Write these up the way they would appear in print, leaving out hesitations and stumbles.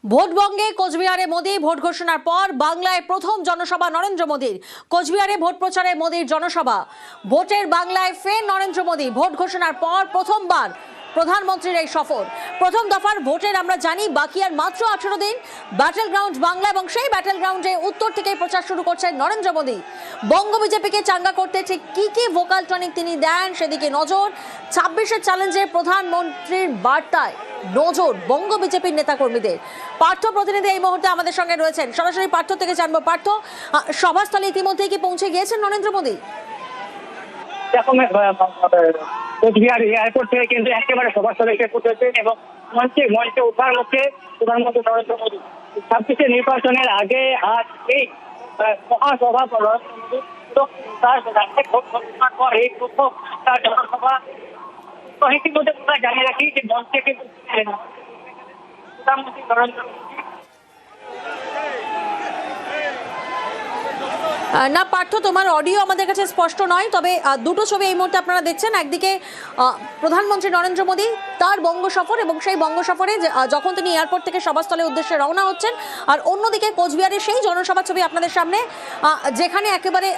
ভোটবঙ্গে কোচবিহারে মোদি ভোট ঘোষণার পর বাংলায় প্রথম জনসভা নরেন্দ্র মোদীর। কোচবিহারে ভোট প্রচারে মোদীর জনসভা। ভোটের বাংলায় ফের নরেন্দ্র মোদী। ভোট ঘোষণার পর প্রথমবার প্রধানমন্ত্রীর এই সফর। প্রথম দফার ভোটের আমরা জানি বাকি আর মাত্র 18 দিন। ব্যাটেল গ্রাউন্ড বাংলা এবং সেই ব্যাটেল গ্রাউন্ডে উত্তর থেকে প্রচার শুরু করছেন নরেন্দ্র মোদী। বঙ্গ বিজেপিকে চাঙ্গা করতে ঠিক কি ভোকাল টনিক তিনি দেন সেদিকে নজর। 26-এর চ্যালেঞ্জে প্রধানমন্ত্রীর বার্তায় নজর বঙ্গ বিজেপির নেতাকর্মীদের। পার্থ প্রতিনিধি এই মুহূর্তে আমাদের সঙ্গে রয়েছেন। সরাসরি পার্থ থেকে জানবো, পার্থ, সভাস্থলে ইতিমধ্যে কি পৌঁছে গিয়েছেন নরেন্দ্র মোদী? কোচবিহার এয়ারপোর্ট থেকে কিন্তু একেবারে সভাস্থলে এসে পৌঁছেছেন এবং মঞ্চে ওঠার মুখে প্রধানমন্ত্রী নরেন্দ্র মোদী 26 নির্বাচনের আগে আজ এই মহাসভা নরেন্দ্র মোদী এই প্রথম তার জনসভা। ইতিমধ্যে জানিয়ে রাখি যে মঞ্চে কিন্তু প্রধানমন্ত্রী নরেন্দ্র মোদী না পার্থ, তোমার অডিও আমাদের কাছে স্পষ্ট নয়, তবে দুটো ছবি এই মুহূর্তে আপনারা দেখছেন। একদিকে প্রধানমন্ত্রী নরেন্দ্র মোদী তার বঙ্গ সফর এবং সেই বঙ্গ সফরে যখন তিনি এয়ারপোর্ট থেকে সভাস্থলের উদ্দেশ্যে রওনা হচ্ছেন, আর অন্যদিকে কোচবিহারের সেই জনসভা ছবি আপনাদের সামনে, যেখানে একেবারে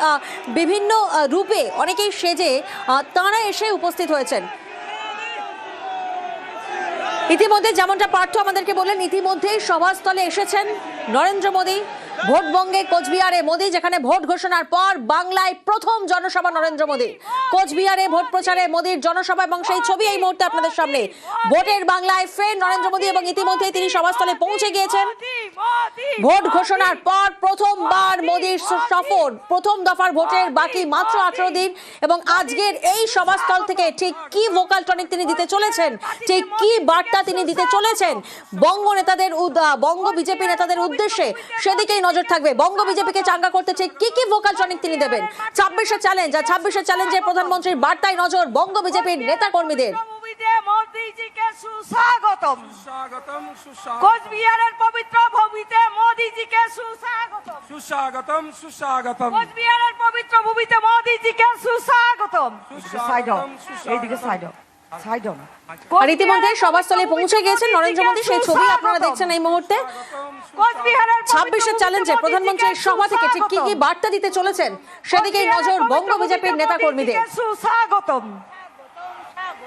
বিভিন্ন রূপে অনেকেই সেজে তাঁরা এসে উপস্থিত হয়েছেন। ইতিমধ্যে যেমনটা পার্থ আমাদেরকে বললেন, ইতিমধ্যেই সভাস্থলে এসেছেন নরেন্দ্র মোদী। ভোটবঙ্গে কোচবিহারে মোদী, যেখানে ভোট ঘোষণার পর বাংলায় প্রথম জনসভা নরেন্দ্র মোদী। কোচবিহারে ভোট প্রচারে মোদীর জনসভা এবং সেই ছবি এই মুহূর্তে আপনাদের সামনে। ভোটের বাংলায় ফের নরেন্দ্র মোদী এবং ইতিমধ্যে তিনি সভাস্থলে পৌঁছে গিয়েছেন। ভোট ঘোষণার পর প্রথমবার মোদীর সফর। প্রথম দফার ভোটের বাকি মাত্র 18 দিন এবং আজকের এই সভাস্থল থেকে ঠিক কি ভোকাল টনিক তিনি দিতে চলেছেন, ঠিক কি বার্তা তিনি দিতে চলেছেন বঙ্গ নেতাদের, বঙ্গ বিজেপি নেতাদের উদ্দেশ্যে, সেদিকেই নজর থাকবে। বঙ্গ বিজেপিকে চাঙ্গা করতে ঠিক কি ভোকাল টনিক তিনি দেবেন। 26-এর চ্যালেঞ্জ, আর 26-এর চ্যালেঞ্জে প্রধানমন্ত্রীর বার্তায় নজর বঙ্গ বিজেপির নেতা কর্মীদের। কোচবিহারের পবিত্র ভূমিতে মোদিজিকে সুস্বাগতম। সুস্বাগতম, সুস্বাগতম। কোচবিহারের পবিত্র ভূমিতে মোদিজিকে সুস্বাগতম। এইদিকে সাইড আর ইতিমধ্যে সভাস্থলে পৌঁছে গিয়েছেন নরেন্দ্র মোদী, সেই ছবি আপনারা দেখছেন এই মুহূর্তে। 26-এর চ্যালেঞ্জে প্রধানমন্ত্রীর সভা থেকে ঠিক কি বার্তা দিতে চলেছেন সেদিকেই নজর বঙ্গ বিজেপির নেতা কর্মীদের। সুস্বাগতম।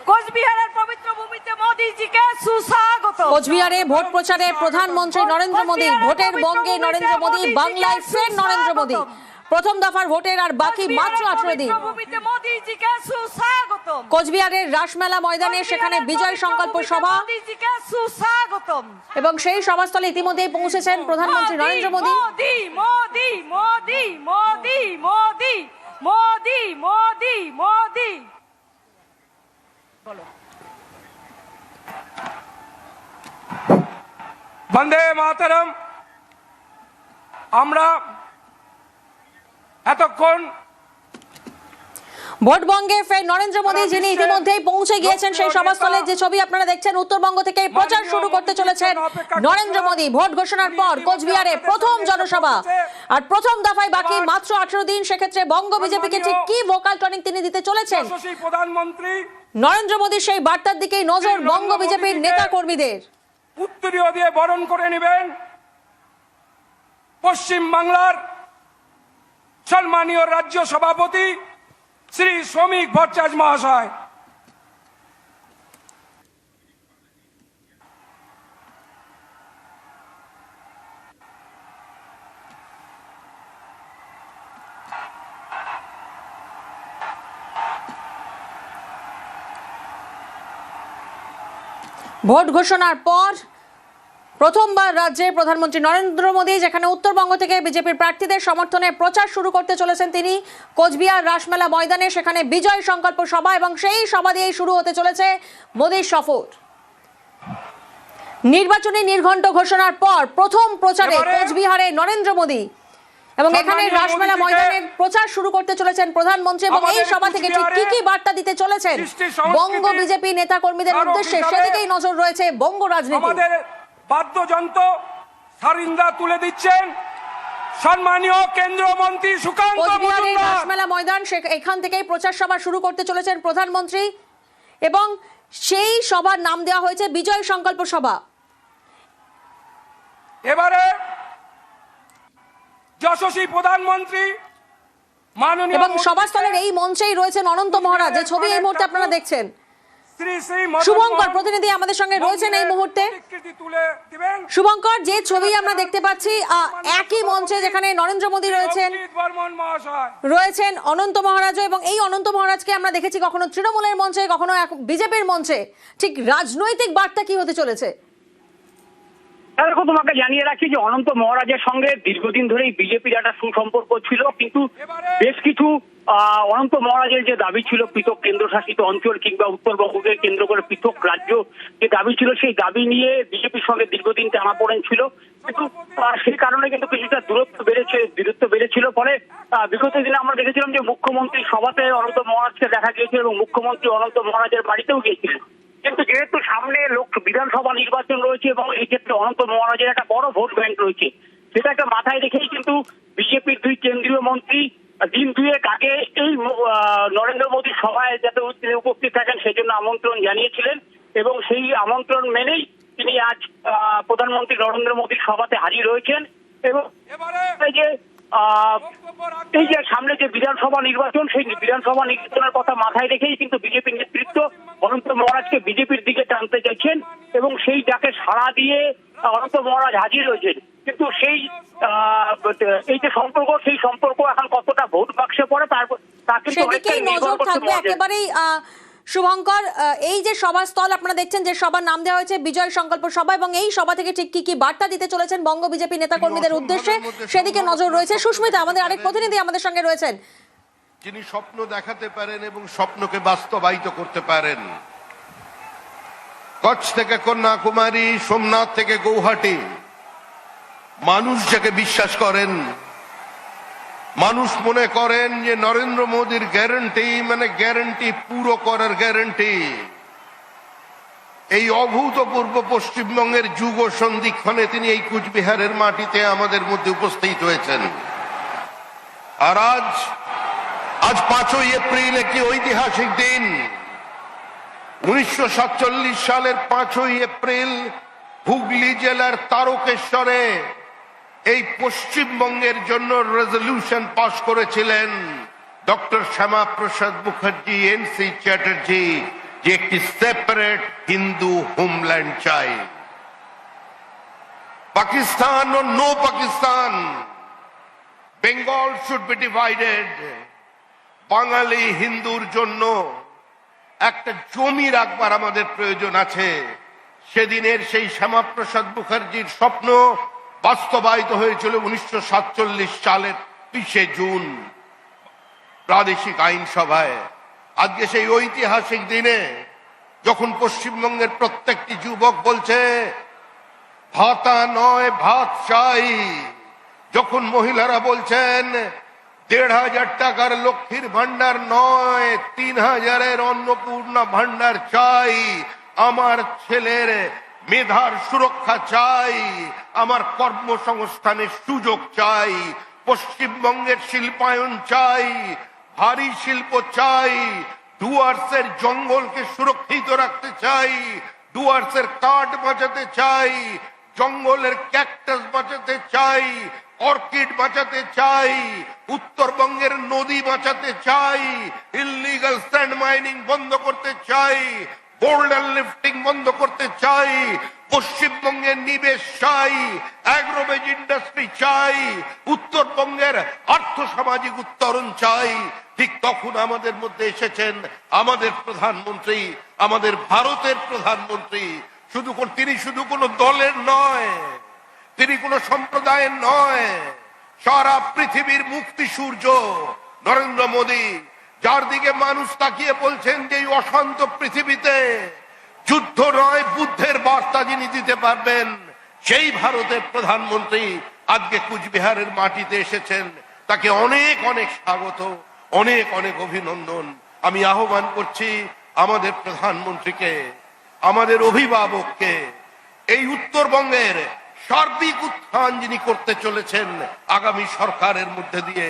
কোচবিহারের পবিত্র ভূমিতে মোদিজিকে সুস্বাগতম। কোচবিহারে ভোট প্রচারে প্রধানমন্ত্রী নরেন্দ্র মোদী। ভোটের বঙ্গে নরেন্দ্র মোদী, বাংলায় ফের নরেন্দ্র মোদী। প্রথম দফার ভোটের আর বাকি মাত্র 18 দিন। কোচবিহারের রাসমেলা ময়দানে সেখানে বিজয় সংকল্প সভা এবং সেই সভাস্থলে ইতিমধ্যেই পৌঁছেছেন প্রধানমন্ত্রী নরেন্দ্র মোদী। মোদি মোদি মোদি মোদি মোদি মোদি মোদি মোদি। বন্দে মাতরম। আমরা এতক্ষণ ভোটবঙ্গে ফের নরেন্দ্র মোদী, যিনি ইতিমধ্যেই পৌঁছে গিয়েছেন সেই সভাস্থলে। যে ছবি আপনারা দেখছেন, উত্তরবঙ্গ থেকে প্রচার শুরু করতে চলেছেন নরেন্দ্র মোদী। ভোট ঘোষণার পর কোচবিহারে প্রথম জনসভা, আর প্রথম দফায় বাকি মাত্র 18 দিন। সেক্ষেত্রে বঙ্গ বিজেপিকে ঠিক কি ভোকাল টনিক তিনি দিতে চলেছেন প্রধানমন্ত্রী নরেন্দ্র মোদীর, সেই বার্তার দিকেই নজর বঙ্গ বিজেপির নেতা কর্মীদের। উত্তরীয় দিয়ে বরণ করে নেবেন পশ্চিম বাংলার সম্মানীয় রাজ্য সভাপতি শ্রী শ্রমিক ভট্টাচার্য মহাশয়। ভোট ঘোষণার পর প্রথমবার রাজ্যে প্রধানমন্ত্রী নরেন্দ্র মোদী, যেখানে উত্তরবঙ্গ থেকে বিজেপির প্রার্থীদের সমর্থনে প্রচার শুরু করতে চলেছেন তিনি। কোচবিহার রাসমেলা ময়দানে সেখানে বিজয় সংকল্প সভা এবং সেই সভা দিয়েই শুরু হতে চলেছে মোদীর সফর। নির্বাচনী নির্ঘণ্ট ঘোষণার পর প্রথম প্রচারে কোচবিহারে নরেন্দ্র মোদী এবং এখানে রাসমেলা ময়দানের প্রচার শুরু করতে চলেছেন প্রধানমন্ত্রী এবং এই সভা থেকে ঠিক কি বার্তা দিতে চলেছেন বঙ্গ বিজেপি নেতা কর্মীদের উদ্দেশ্যে সেদিকেই নজর রয়েছে বঙ্গ রাজনীতি। বাদ্যযন্ত্র সারিন্দা তুলে দিচ্ছেন সম্মানীয় কেন্দ্রমন্ত্রী সুকান্ত মজুমদার। রাসমেলা ময়দান, এখান থেকেই প্রচার সভা শুরু করতে চলেছেন প্রধানমন্ত্রী এবং সেই সভার নাম দেওয়া হয়েছে বিজয় সংকল্প সভা। এবারে যশস্বী প্রধানমন্ত্রী মাননীয় এবং সভাস্থলের এই মঞ্চেই রয়েছেন অনন্ত মহারাজ, যে ছবি এই মুহূর্তে আপনারা দেখছেন। শ্রী শ্রী মদন শুভঙ্কর মোহন প্রতিনিধি আমাদের সঙ্গে রয়েছেন এই মুহূর্তে। স্বীকৃতি তুলে দিবেন। শুভঙ্কর, যে ছবি আমরা দেখতে পাচ্ছি একই মঞ্চে যেখানে নরেন্দ্র মোদী রয়েছেন, অজিত বর্মন মহাশয় রয়েছেন অনন্ত মহারাজও, এবং এই অনন্ত মহারাজকে আমরা দেখেছি কখনো তৃণমূলের মঞ্চে, কখনো বিজেপির মঞ্চে। ঠিক রাজনৈতিক বার্তা কি হতে চলেছে? দেখো, তোমাকে জানিয়ে রাখি যে অনন্ত মহারাজের সঙ্গে দীর্ঘদিন ধরেই বিজেপির একটা সুসম্পর্ক ছিল, কিন্তু বেশ কিছু অনন্ত মহারাজের যে দাবি ছিল পৃথক কেন্দ্রশাসিত অঞ্চল কিংবা উত্তরবঙ্গকে কেন্দ্র করে পৃথক রাজ্য যে দাবি ছিল, সেই দাবি নিয়ে বিজেপির সঙ্গে দীর্ঘদিন টানাপোড়েন ছিল। কিন্তু সেই কারণে কিন্তু কিছুটা দূরত্ব বেড়েছিল। ফলে বিগত দিনে আমরা দেখেছিলাম যে মুখ্যমন্ত্রী সভাতে অনন্ত মহারাজকে দেখা গিয়েছিল এবং মুখ্যমন্ত্রী অনন্ত মহারাজের বাড়িতেও গিয়েছিলেন। কিন্তু যেহেতু সামনে বিধানসভা নির্বাচন রয়েছে এবং এই ক্ষেত্রে অনন্ত মহারাজের একটা বড় ভোট ব্যাংক রয়েছে, সেটাকে মাথায় রেখেই কিন্তু বিজেপির দুই কেন্দ্রীয় মন্ত্রী দিন দুয়েক আগে এই নরেন্দ্র মোদীর সভায় যাতে তিনি উপস্থিত থাকেন সেজন্য আমন্ত্রণ জানিয়েছিলেন, এবং সেই আমন্ত্রণ মেনেই তিনি আজ প্রধানমন্ত্রী নরেন্দ্র মোদীর সভাতে হাজির হয়েছেন। এবং এই যে সামনে যে বিধানসভা নির্বাচন, সেই বিধানসভা নির্বাচনের কথা মাথায় রেখেই কিন্তু বিজেপির নেতৃত্ব অনন্ত মহারাজকে বিজেপির দিকে টানতে চাইছেন, এবং সেই ডাকে সাড়া দিয়ে অনন্ত মহারাজ হাজির হয়েছেন। কিন্তু সেই এই যে সম্পর্ক, সেই সম্পর্ক এখন কতটা ভোট বাক্সে পড়ে তা কিন্তু সেদিকেই নজর থাকবে একেবারেই। শুভঙ্কর, এই যে সভাস্থল আপনারা দেখছেন, যে সবার নাম দেওয়া হয়েছে বিজয় সংকল্প সভা, এবং এই সভা থেকে ঠিক কি বার্তা দিতে চলেছেন বঙ্গ বিজেপি নেতাকর্মীদের উদ্দেশ্যে, সেদিকে নজর রয়েছে। সুস্মিতা আমাদের আরেক প্রতিনিধি আমাদের সঙ্গে রয়েছেন। যিনি স্বপ্ন দেখাতে পারেন এবং স্বপ্নকে বাস্তবায়িত করতে পারেন। কচ্ছ থেকে কন্যাকুমারী, সোমনাথ থেকে গৌহাটি, মানুষ যাকে বিশ্বাস করেন, মানুষ মনে করেন যে নরেন্দ্র মোদীর গ্যারান্টি মানে গ্যারান্টি পুরো করার গ্যারান্টি। এই অভূতপূর্ব পশ্চিমবঙ্গের যুগ সন্ধিক্ষণে তিনি এই কুচবিহারের মাটিতে আমাদের মধ্যে উপস্থিত হয়েছেন। আর আজ 5ই এপ্রিল একটি ঐতিহাসিক দিন। 1947 সালের 5ই এপ্রিল হুগলি জেলার তারকেশ্বরে এই পশ্চিমবঙ্গের জন্য রেজলিউশন পাশ করেছিলেন ডক্টর শ্যামাপ্রসাদ মুখার্জি, এনসি চ্যাটার্জি, যে একটি সেপারেট হিন্দু হোমল্যান্ড চাই। Pakistan or no Pakistan, Bengal should be divided. Bangali হিন্দুর জন্য একটা জমি রাখবার আমাদের প্রয়োজন আছে। সেদিনের সেই শ্যামাপ্রসাদ মুখার্জির স্বপ্ন বাস্তবায়িত হয়েছিল 1947 সালের 30 জুন প্রাদেশিক আইনসভায়। আজকে সেই ঐতিহাসিক দিনে যখন পশ্চিমবঙ্গের প্রত্যেকটি যুবক বলছে ভাতা নয় ভাত চাই, যখন মহিলারা বলছেন 1,500 টাকার লক্ষ্মীর ভান্ডার নয় 3,000-এর অন্নপূর্ণা ভান্ডার চাই, আমার ছেলের মেধার সুরক্ষা চাই, আমার কর্মসংস্থানের সুযোগ চাই, পশ্চিমবঙ্গের শিল্পায়ন চাই, ভারী শিল্প চাই, ডুয়ার্সের জঙ্গলকে সুরক্ষিত রাখতে চাই, ডুয়ার্সের কাঠ বাঁচাতে চাই, জঙ্গলের ক্যাকটাস বাঁচাতে চাই, অর্কিড বাঁচাতে চাই, উত্তরবঙ্গের নদী বাঁচাতে চাই, ইললিগাল স্যান্ড মাইনিং বন্ধ করতে চাই, বোল্ডার লিফটিং বন্ধ করতে চাই, পশ্চিমবঙ্গের নিবেশ চাই, অ্যাগ্রোভেজ ইন্ডাস্ট্রি চাই, উত্তরবঙ্গের আর্থ সামাজিক উত্তরণ চাই। ঠিক তখন আমাদের মধ্যে এসেছেন আমাদের প্রধানমন্ত্রী, আমাদের ভারতের প্রধানমন্ত্রী। তিনি শুধু কোনো দলের নয়, তিনি কোনো সম্প্রদায়ের নয়, সারা পৃথিবীর মুক্তি সূর্য নরেন্দ্র মোদী, যার দিকে মানুষ তাকিয়ে বলছেন যে এই অশান্ত পৃথিবীতে যুদ্ধ নয় বুদ্ধের বার্তা যিনি দিতে পারবেন, সেই ভারতের প্রধানমন্ত্রী আজকে কুচবিহারের মাটিতে এসেছেন। তাকে অনেক অনেক স্বাগত, অনেক অনেক অভিনন্দন। আমি আহ্বান করছি আমাদের প্রধানমন্ত্রীকে, আমাদের অভিভাবককে, এই উত্তরবঙ্গের সার্বিক উত্থান যিনি করতে চলেছেন আগামী সরকারের মধ্যে দিয়ে,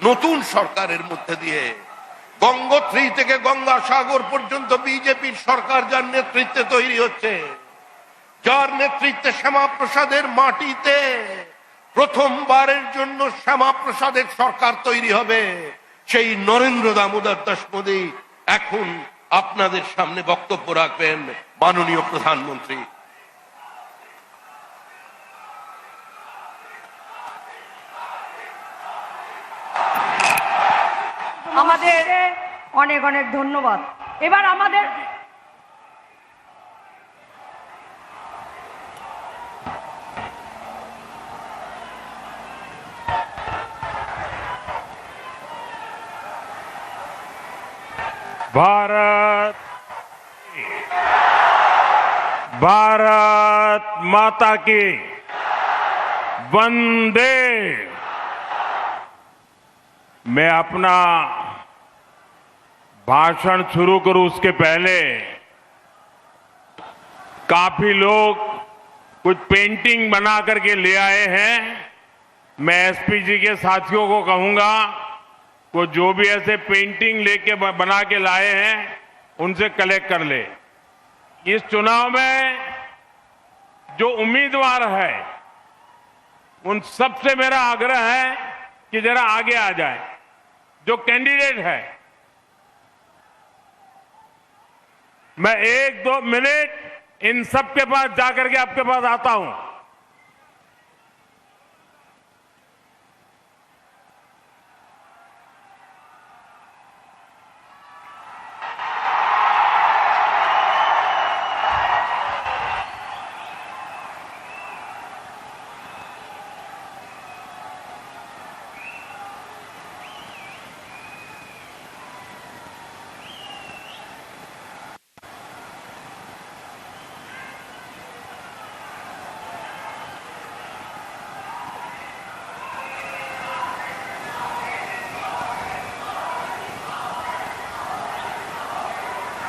নতুন সরকারের মধ্যে দিয়ে, গঙ্গোত্রী থেকে গঙ্গাসাগর পর্যন্ত বিজেপির সরকার যার নেতৃত্বে তৈরি হচ্ছে, যার নেতৃত্বে শ্যামাপ্রসাদের মাটিতে প্রথমবারের জন্য শ্যামাপ্রসাদের সরকার তৈরি হবে, সেই নরেন্দ্র দামোদর দাস মোদী এখন আপনাদের সামনে বক্তব্য রাখবেন। মাননীয় প্রধানমন্ত্রী, আমাদের অনেক অনেক ধন্যবাদ। এবার আমাদের भारत भारत माता की वंदे। मैं अपना भाषण शुरू करूं उसके पहले काफी लोग कुछ पेंटिंग बना करके ले आए हैं। मैं एसपी जी के साथियों को कहूंगा वो जो भी ऐसे पेंटिंग लेके बना के लाए हैं उनसे कलेक्ट कर ले। इस चुनाव में जो उम्मीदवार है उन सबसे मेरा आग्रह है कि जरा आगे आ जाए। जो कैंडिडेट है, मैं 1-2 मिनट इन सब के पास जाकर के आपके पास आता हूं।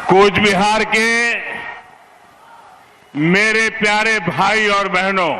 कूच बिहार के मेरे प्यारे भाई और बहनों,